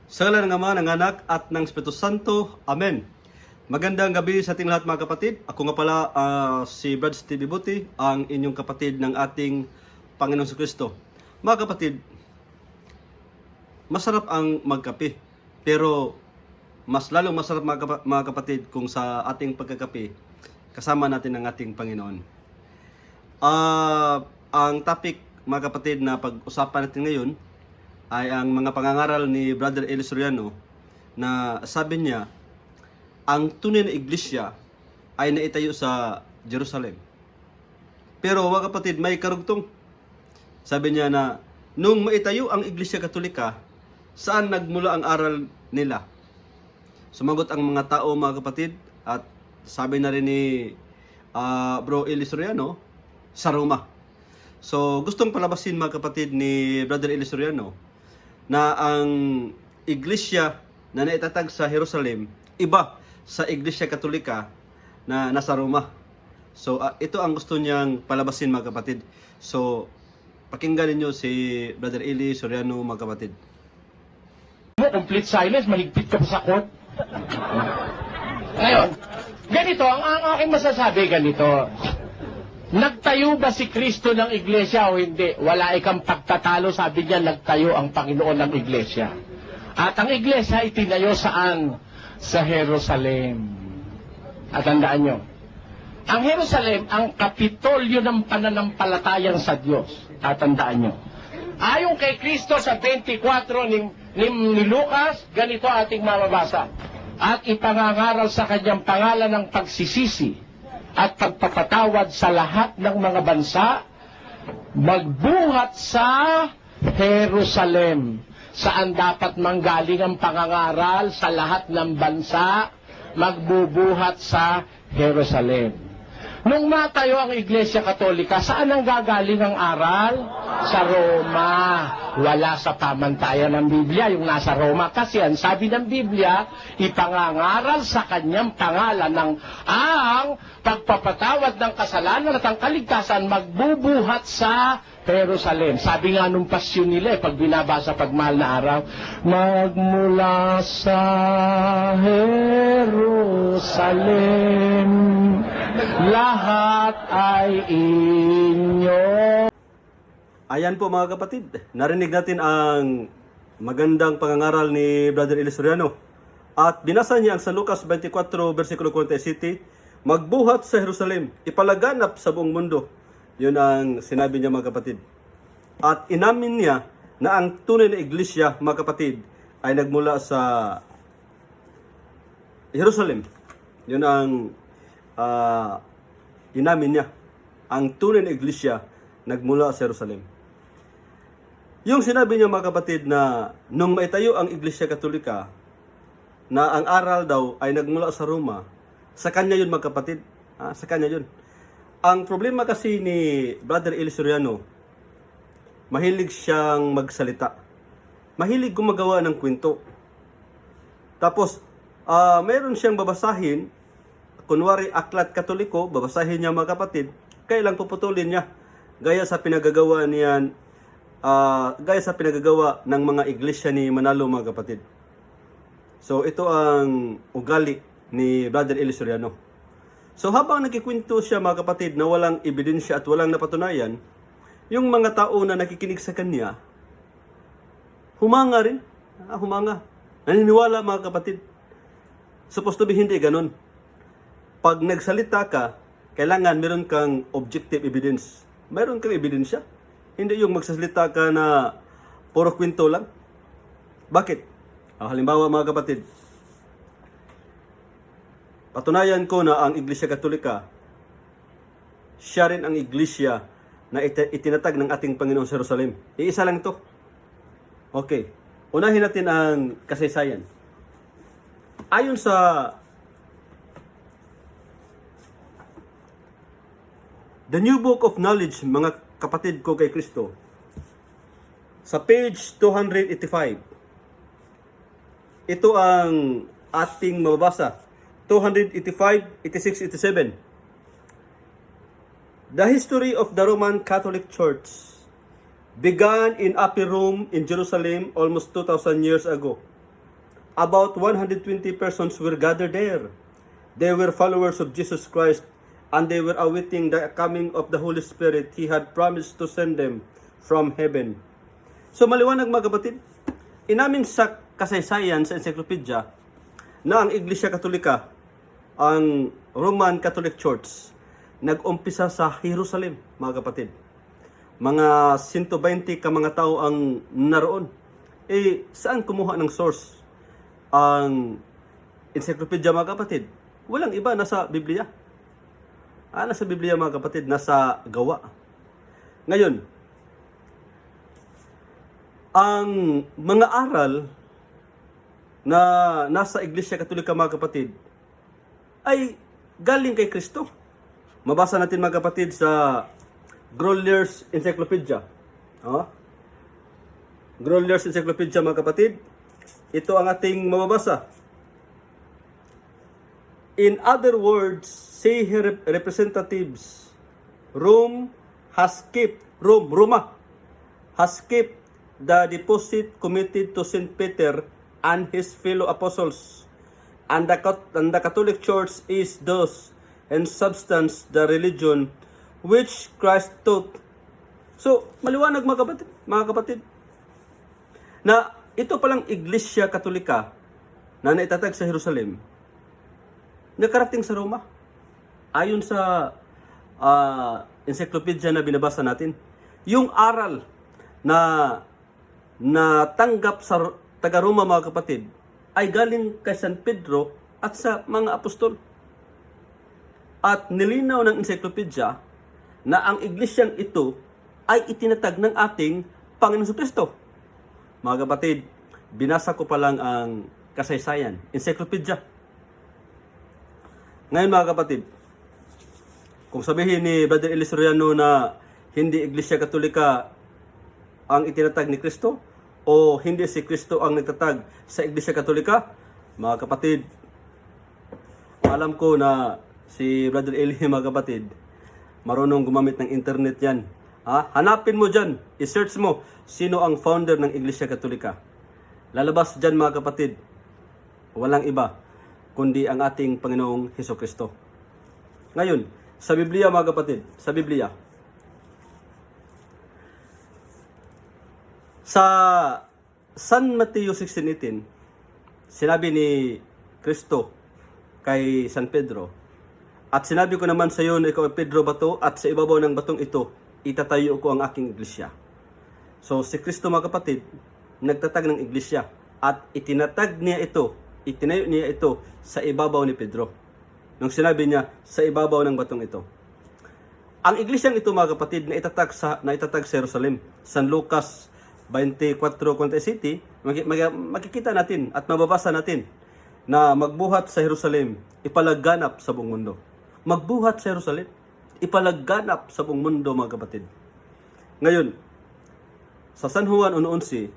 Sa ngalan ng Ama, ng Anak, at ng Espiritu Santo. Amen. Magandang gabi sa ating lahat mga kapatid. Ako nga pala si Brad Stevie Buti, ang inyong kapatid ng ating Panginoong Kristo. Mga kapatid, masarap ang magkape. Pero mas lalong masarap mga kapatid kung sa ating pagkakape, kasama natin ang ating Panginoon. Ang topic mga kapatid na pag-usapan natin ngayon ay ang mga pangangaral ni Brother Eli Soriano na sabi niya, ang tunay na iglesia ay naitayo sa Jerusalem. Pero mga kapatid, may karugtong. Sabi niya na, nung maitayo ang Iglesia Katolika, saan nagmula ang aral nila? Sumagot ang mga tao mga kapatid, at sabi na rin ni Bro Eli Soriano, sa Roma. So gustong palabasin mga kapatid ni Brother Eli Soriano na ang iglesia na naitatag sa Jerusalem, iba sa Iglesia Katolika na nasa Roma. So ito ang gusto niyang palabasin mga kapatid. So pakinggan niyo si Brother Eli Soriano mga kapatid. Complete silence, mahigpit ka pa sa court. Ngayon, ganito, ang aking masasabi ganito. Nagtayo ba si Kristo ng iglesia o hindi? Wala ikang pagtatalo, sabi niya, nagtayo ang Panginoon ng iglesia. At ang iglesia itinayo saan? Sa Jerusalem. At tandaan nyo, ang Jerusalem, ang kapitolyo ng pananampalatayang sa Diyos. At tandaan nyo, ayon kay Kristo sa 24 ni Lucas, ganito ating mababasa. At ipangangaral sa kanyang pangalan ng pagsisisi at pagpapatawad sa lahat ng mga bansa, magbuhat sa Jerusalem. Saan dapat manggaling ang pangangaral sa lahat ng bansa, magbubuhat sa Jerusalem. Nung matayo ang Iglesia Katolika, saan ang gagaling ang aral? Sa Roma. Wala sa pamantayan ng Biblia yung nasa Roma. Kasi ang sabi ng Biblia, ipangangaral sa kanyang pangalan ng ang pagpapatawad ng kasalanan at ang kaligtasan magbubuhat sa Jerusalem. Sabi nga nung pasyon nila, pag binabasa pagmahal na araw, magmula sa Jerusalem, lahat ay inyo. Ayan po mga kapatid, narinig natin ang magandang pangangaral ni Brother Eli Soriano. At binasa niya ang sa Lucas 24, versikulo 47, magbuhat sa Jerusalem, ipalaganap sa buong mundo. Yun ang sinabi niya mga kapatid. At inamin niya na ang tunay na iglesia mga kapatid ay nagmula sa Jerusalem. Yun ang inamin niya. Ang tunay na iglesia nagmula sa Jerusalem. Yung sinabi niya mga kapatid na nung maitayo ang Iglesia Katolika, na ang aral daw ay nagmula sa Roma, sa kanya yun mga kapatid. Sa kanya yun. Ang problema kasi ni Brother Eli Soriano, mahilig siyang magsalita. Mahilig gumagawa ng kwento. Tapos, mayroon siyang babasahin, kunwari aklat katoliko, babasahin niya mga kapatid, kailang puputulin niya. Gaya sa pinagagawa ng mga iglesia ni Manalo mga kapatid. So ito ang ugali ni Brother Eli Soriano. So habang nagkikwento siya mga kapatid na walang ebidensya at walang napatunayan, yung mga tao na nakikinig sa kanya, humanga rin. Humanga. Naniniwala mga kapatid. Supposed to be hindi ganun. Pag nagsalita ka, kailangan meron kang objective evidence. Meron kang ebidensya. Hindi yung magsasalita ka na puro kwento lang. Bakit? Halimbawa mga kapatid, patunayan ko na ang Iglesia Katolika, siya rin ang iglesia na itinatag ng ating Panginoon sa Jerusalem. Iisa lang to. Okay. Unahin natin ang kasaysayan. Ayon sa The New Book of Knowledge, mga kapatid ko kay Kristo, sa page 285, ito ang ating mababasa. 285, 86, 87. The history of the Roman Catholic Church began in Upper Rome in Jerusalem almost 2,000 years ago. About 120 persons were gathered there. They were followers of Jesus Christ, and they were awaiting the coming of the Holy Spirit He had promised to send them from heaven. So maliwanag mga kapatid, inamin sa kasaysayan sa encyclopedia na ang Iglesia Katolika, ang Roman Catholic Church, nag-umpisa sa Jerusalem mga kapatid. Mga 120 ka mga tao ang naroon. Saan kumuha ng source ang encyclopedia mga kapatid? Walang iba, nasa Biblia. Nasa Biblia mga kapatid, nasa gawa. Ngayon, ang mga aral na nasa Iglesia Katolika mga kapatid ay galing kay Kristo. Mabasa natin mga kapatid sa Grolier's Encyclopedia. Grolier's Encyclopedia mga kapatid. Ito ang ating mababasa. In other words, say her representatives, Roma has kept the deposit committed to St. Peter and his fellow apostles. And the Catholic Church is thus, in substance, the religion which Christ taught. So, maliwanag mga kapatid, na ito palang Iglesia Katolika na naitatag sa Jerusalem, nakarating sa Roma. Ayon sa encyclopedia na binabasa natin, yung aral na natanggap sa taga-Roma mga kapatid ay galing kay San Pedro at sa mga apostol. At nilinaw ng encyclopedia na ang iglesyang ito ay itinatag ng ating Panginoon Kristo. Mga kapatid, binasa ko pa lang ang kasaysayan, encyclopedia. Ngayon mga kapatid, kung sabihin ni Brother Eli Soriano na hindi Iglesia Katolika ang itinatag ni Kristo o hindi si Kristo ang nagtatag sa Iglesia Katolika, mga kapatid, alam ko na si Brother Eli mga kapatid, marunong gumamit ng internet yan. Hanapin mo dyan, i-search mo sino ang founder ng Iglesia Katolika. Lalabas dyan mga kapatid, walang iba kundi ang ating Panginoong Hesukristo. Ngayon, sa Biblia mga kapatid, sa Biblia, sa San Mateo 16:18, sinabi ni Kristo kay San Pedro, at sinabi ko naman sa iyo na ikaw ay Pedro bato, at sa ibabaw ng batong ito, itatayo ko ang aking iglesia. So, si Kristo mga kapatid, nagtatag ng iglesia, at itinayo niya ito sa ibabaw ni Pedro. Nung sinabi niya, sa ibabaw ng batong ito. Ang iglesyang ito mga kapatid, na itatag sa Jerusalem. San Lucas 24:47, makikita natin at mababasa natin na magbuhat sa Jerusalem, ipalaganap sa buong mundo. Magbuhat sa Jerusalem, ipalaganap sa buong mundo mga kapatid. Ngayon, sa San Juan 1:11,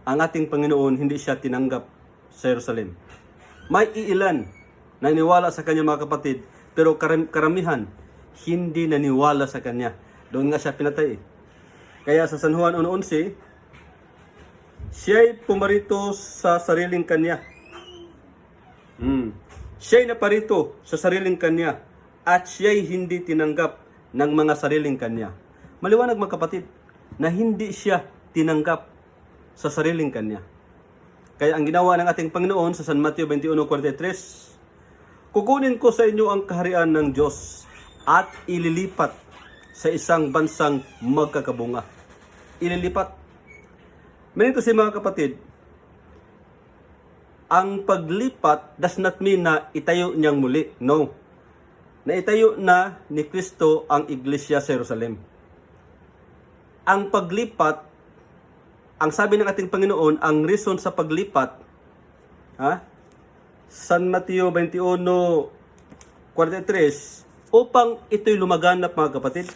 ang ating Panginoon hindi siya tinanggap sa Jerusalem. May iilan naniwala sa kanya mga kapatid, pero karamihan hindi naniwala sa kanya. Doon nga siya pinatay. Kaya sa San Juan 1:11, siya'y pumarito sa sariling kanya. Siya'y naparito sa sariling kanya at siya'y hindi tinanggap ng mga sariling kanya. Maliwanag mga kapatid na hindi siya tinanggap sa sariling kanya. Kaya ang ginawa ng ating Panginoon sa San Mateo 21:43, kukunin ko sa inyo ang kaharian ng Diyos at ililipat sa isang bansang magkakabunga. Ililipat. Meaning to say mga kapatid, ang paglipat does not mean na itayo niyang muli. No. Na itayo na ni Kristo ang Iglesia sa Jerusalem. Ang paglipat, ang sabi ng ating Panginoon, ang reason sa paglipat, San Mateo 21:43, upang ito'y lumaganap mga kapatid.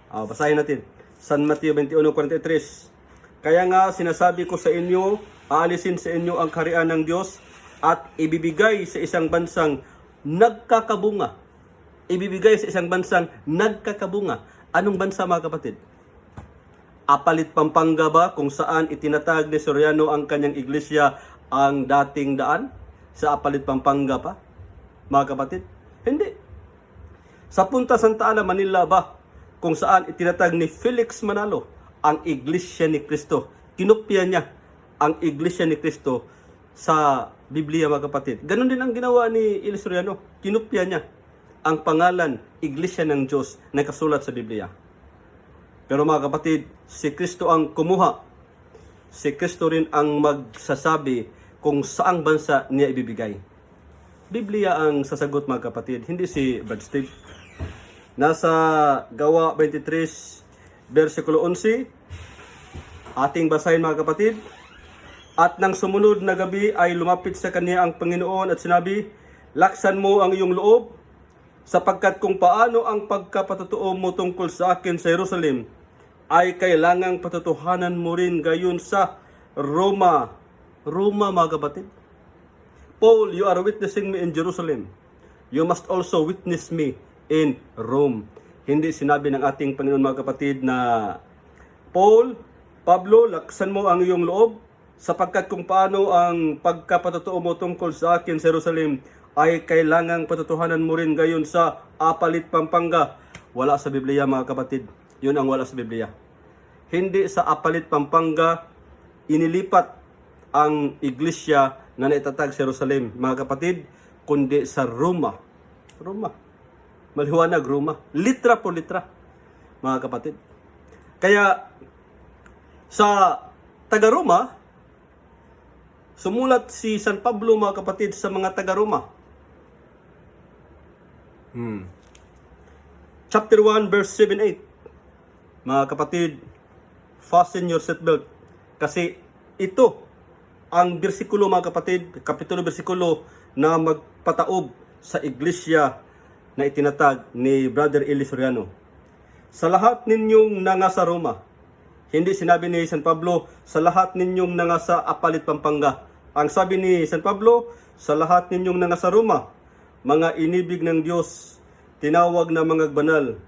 Basahin natin. San Mateo 21:43. Kaya nga sinasabi ko sa inyo, aalisin sa inyo ang kaharian ng Diyos at ibibigay sa isang bansang nagkakabunga. Ibibigay sa isang bansang nagkakabunga. Anong bansa mga kapatid? Apalit Pampanga ba kung saan itinatag ni Soriano ang kanyang iglesia ang dating daan? Sa Apalit Pampanga pa, mga kapatid? Hindi. Sa Punta Santa Ana, Manila ba kung saan itinatag ni Felix Manalo ang iglesia ni Cristo? Kinopya niya ang iglesia ni Cristo sa Biblia, mga kapatid. Ganon din ang ginawa ni Eli Soriano. Kinopya niya ang pangalan, iglesia ng Diyos na kasulat sa Biblia. Pero mga kapatid, si Kristo ang kumuha. Si Kristo rin ang magsasabi kung saang bansa niya ibibigay. Biblia ang sasagot, mga kapatid, hindi si Brad Steve. Nasa Gawa 23, versikulo 11, ating basahin, mga kapatid. At nang sumunod na gabi ay lumapit sa kanya ang Panginoon at sinabi, laksan mo ang iyong loob, sapagkat kung paano ang pagkapatotoo mo tungkol sa akin sa Jerusalem, ay kailangang patotohanan mo rin gayon sa Roma. Roma, mga kapatid. Paul, you are witnessing me in Jerusalem. You must also witness me in Rome. Hindi sinabi ng ating Panginoon, mga kapatid, na Paul, Pablo, laksan mo ang iyong loob, sapagkat kung paano ang pagkapatotoo mo tungkol sa akin sa Jerusalem, ay kailangang patotohanan mo rin gayon sa Apalit Pampanga. Wala sa Biblia, mga kapatid. Yun ang wala sa Biblia. Hindi sa Apalit Pampanga inilipat ang iglesia na naitatag sa Jerusalem, mga kapatid, kundi sa Roma. Roma. Maliwanag, Roma. Litra po litra, mga kapatid. Kaya sa taga-Roma, sumulat si San Pablo, mga kapatid, sa mga taga-Roma. Chapter 1, verse 7-8. Mga kapatid, fasten your seatbelt. Kasi ito ang bersikulo, mga kapatid, kapitulo bersikulo na magpataob sa iglesia na itinatag ni Brother Eli Soriano. Sa lahat ninyong nangasa Roma, hindi sinabi ni San Pablo, sa lahat ninyong nangasa Apalit Pampanga. Ang sabi ni San Pablo, sa lahat ninyong nangasa Roma, mga inibig ng Diyos, tinawag na mga banal.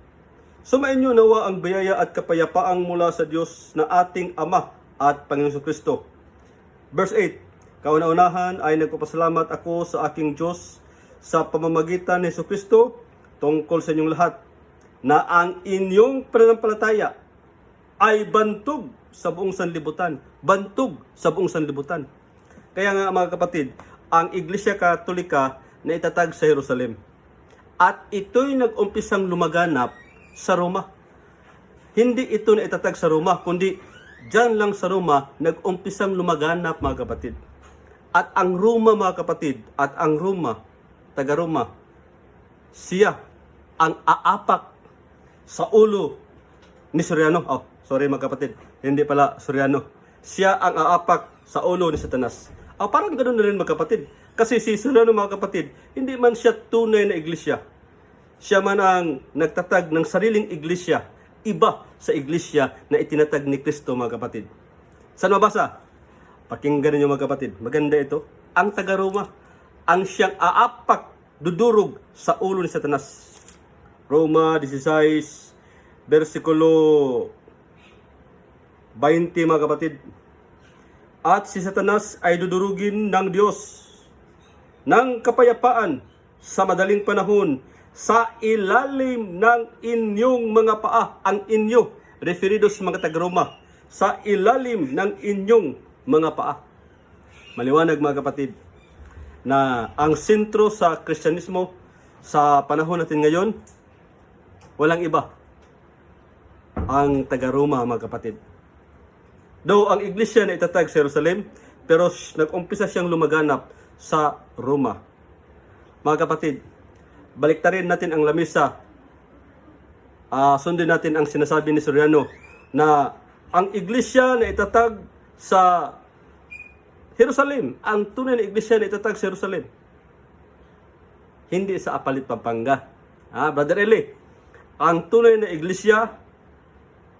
Sumainyo nawa ang biyaya at kapayapaang mula sa Diyos na ating Ama at Panginoon Kristo. Verse 8, kauna-unahan ay nagpapasalamat ako sa aking Diyos sa pamamagitan ni Kristo tungkol sa inyong lahat, na ang inyong pananampalataya ay bantog sa buong sanlibutan. Bantog sa buong sanlibutan. Kaya nga, mga kapatid, ang Iglesia Katolika na itatag sa Jerusalem. At ito'y nag-umpisang lumaganap sa Roma. Hindi ito na itatag sa Roma, kundi dyan lang sa Roma, nag-umpisang lumaganap, mga kapatid. At ang Roma, mga kapatid, at ang Roma, taga-Roma, siya ang aapak sa ulo ni Soriano. Oh, sorry mga kapatid, hindi pala Soriano. Siya ang aapak sa ulo ni Satanas. Parang ganoon na rin, mga kapatid. Kasi si Soriano, mga kapatid, hindi man siya tunay na iglesia. Siya man ang nagtatag ng sariling iglesia, iba sa iglesia na itinatag ni Kristo, mga kapatid. Saan mabasa? Pakinggan niyo, mga kapatid. Maganda ito. Ang taga-Roma, ang siyang aapak, dudurog sa ulo ni Satanas. Roma 16, versikulo 20, mga kapatid. At si Satanas ay dudurugin ng Diyos ng kapayapaan sa madaling panahon sa ilalim ng inyong mga paa. Ang inyo, referidos mga taga-Roma, sa ilalim ng inyong mga paa. Maliwanag, mga kapatid, na ang sentro sa Kristyanismo sa panahon natin ngayon, walang iba, ang taga-Roma, mga kapatid. Though ang iglesia na itatag sa Jerusalem, pero nag-umpisa siyang lumaganap sa Roma. Mga kapatid, baliktarin natin ang lamesa. Sundin natin ang sinasabi ni Soriano na ang iglesia na itatag sa Jerusalem, ang tunay na iglesia na itatag sa Jerusalem, hindi sa Apalit Pampanga. Brother Eli, ang tunay na iglesia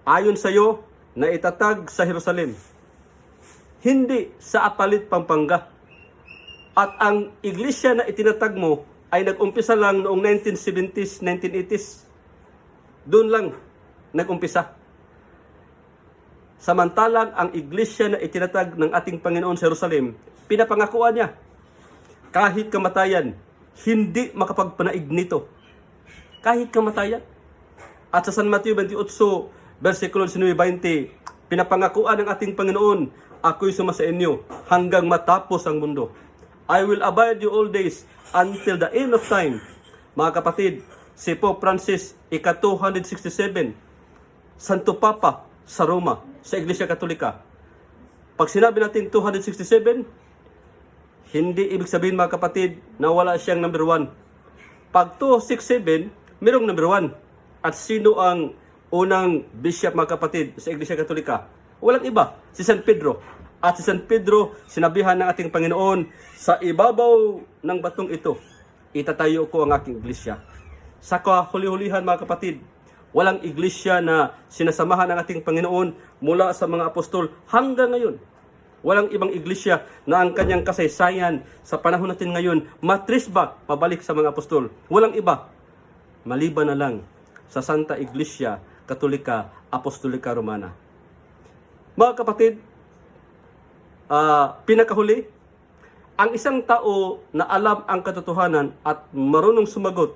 ayon sa iyo na itatag sa Jerusalem, hindi sa Apalit Pampanga. At ang iglesia na itinatag mo ay nag-umpisa lang noong 1970s, 1980s. Doon lang nag-umpisa. Samantalang ang iglesia na itinatag ng ating Panginoon sa Jerusalem, pinapangakuan niya, kahit kamatayan, hindi makapagpanaig nito. Kahit kamatayan. At sa San Mateo 28, versikulo 19-20, pinapangakuan ng ating Panginoon, ako'y suma sa inyo hanggang matapos ang mundo. I will abide you all days until the end of time. Mga kapatid, si Pope Francis, ika-267, Santo Papa sa Roma, sa Iglesia Katolika. Pag sinabi natin 267, hindi ibig sabihin mga kapatid na wala siyang number 1. Pag 267, merong number 1. At sino ang unang bishop mga kapatid sa Iglesia Katolika? Walang iba, si San Pedro. At si San Pedro, sinabihan ng ating Panginoon, sa ibabaw ng batong ito, itatayo ko ang aking iglesia. Sa kahuli-hulihan mga kapatid, walang iglesia na sinasamahan ng ating Panginoon mula sa mga apostol hanggang ngayon. Walang ibang iglesia na ang kanyang kasaysayan sa panahon natin ngayon matrace back, pabalik sa mga apostol. Walang iba, maliban na lang sa Santa Iglesia Katolika Apostolika Romana. Mga kapatid, pinakahuli, ang isang tao na alam ang katotohanan at marunong sumagot,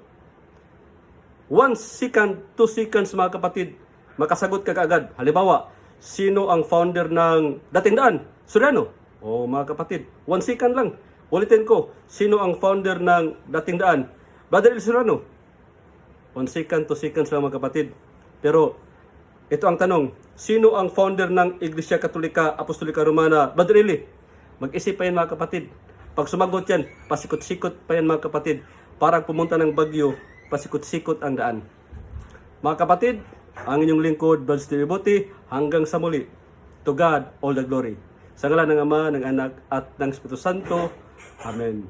1 second, 2 seconds mga kapatid, makasagot ka kaagad. Halimbawa, sino ang founder ng Dating Daan? Soriano. O mga kapatid, 1 second lang. Ulitin ko, sino ang founder ng Dating Daan? Brother El Soriano. 1 second, 2 seconds lang mga kapatid. Pero, ito ang tanong, sino ang founder ng Iglesia Katolika Apostolika Romana? Brother Eli, mag-isip pa yan mga kapatid. Pag sumagot yan, pasikot-sikot pa yan mga kapatid. Parang pumunta ng bagyo, pasikot-sikot ang daan. Mga kapatid, ang inyong lingkod, Brother Steve Buti, hanggang sa muli. To God, all the glory. Sa ngalan ng Ama, ng Anak, at ng Espiritu Santo. Amen.